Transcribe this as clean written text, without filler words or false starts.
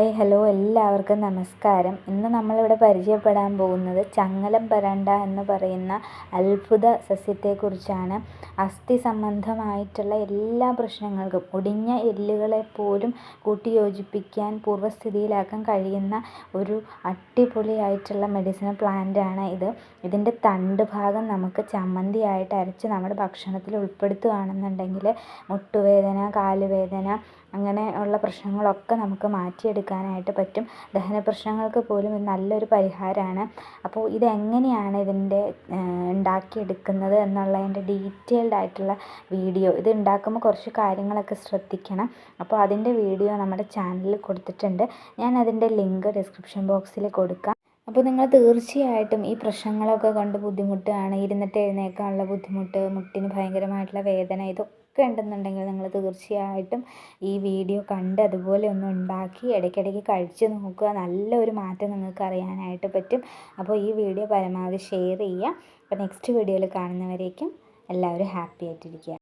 Hi hello എല്ലാവർക്കും നമസ്കാരം. ഇന്ന് നമ്മളിവിടെ പരിചയപ്പെടാൻ പോകുന്നത് ചങ്ങലം പരണ്ട എന്ന് പറയുന്ന അത്ഭുത സസ്യത്തെക്കുറിച്ചാണ്. അസ്ഥി സംബന്ധമായിട്ടുള്ള എല്ലാ പ്രശ്നങ്ങൾക്കും ഒടിഞ്ഞ എല്ലുകളെപ്പോലും കൂട്ടിയോജിപ്പിക്കാൻ പൂർവ്വസ്ഥിതിയിലാക്കാൻ കഴിയുന്ന ഒരു അടിപൊളിയായിട്ടുള്ള മെഡിസിനൽ പ്ലാന്റാണ് ഇത്. ഇതിൻ്റെ തണ്ട് ഭാഗം നമുക്ക് ചമ്മന്തിയായിട്ട് അരച്ച് നമ്മുടെ ഭക്ഷണത്തിൽ ഉൾപ്പെടുത്തുകയാണെന്നുണ്ടെങ്കിൽ മുട്ടുവേദന, കാലുവേദന അങ്ങനെ ഉള്ള പ്രശ്നങ്ങളൊക്കെ നമുക്ക് മാറ്റിയെടുക്കാനായിട്ട് പറ്റും. ദഹന പ്രശ്നങ്ങൾക്ക് പോലും ഇത് നല്ലൊരു പരിഹാരമാണ്. അപ്പോൾ ഇതെങ്ങനെയാണ് ഇതിൻ്റെ ഉണ്ടാക്കിയെടുക്കുന്നത് എന്നുള്ളതിൻ്റെ ഡീറ്റെയിൽഡ് ആയിട്ടുള്ള വീഡിയോ, ഇത് ഉണ്ടാക്കുമ്പോൾ കുറച്ച് കാര്യങ്ങളൊക്കെ ശ്രദ്ധിക്കണം. അപ്പോൾ അതിൻ്റെ വീഡിയോ നമ്മുടെ ചാനലിൽ കൊടുത്തിട്ടുണ്ട്. ഞാൻ അതിൻ്റെ ലിങ്ക് ഡിസ്ക്രിപ്ഷൻ ബോക്സിൽ കൊടുക്കാം. അപ്പോൾ നിങ്ങൾ തീർച്ചയായിട്ടും ഈ പ്രശ്നങ്ങളൊക്കെ കൊണ്ട് ബുദ്ധിമുട്ടാണ്, ഇരുന്നിട്ട് എഴുന്നേൽക്കാനുള്ള ബുദ്ധിമുട്ട്, മുട്ടിന് ഭയങ്കരമായിട്ടുള്ള വേദന, ഇതൊക്കെ ഉണ്ടെന്നുണ്ടെങ്കിൽ നിങ്ങൾ തീർച്ചയായിട്ടും ഈ വീഡിയോ കണ്ട് അതുപോലെ ഒന്ന് ഉണ്ടാക്കി ഇടയ്ക്കിടയ്ക്ക് കഴിച്ച് നോക്കുക. നല്ലൊരു മാറ്റം നിങ്ങൾക്ക് അറിയാനായിട്ട് പറ്റും. അപ്പോൾ ഈ വീഡിയോ പരമാവധി ഷെയർ ചെയ്യുക. അപ്പോൾ നെക്സ്റ്റ് വീഡിയോയിൽ കാണുന്നവരേക്കും എല്ലാവരും ഹാപ്പി ആയിട്ടിരിക്കുക.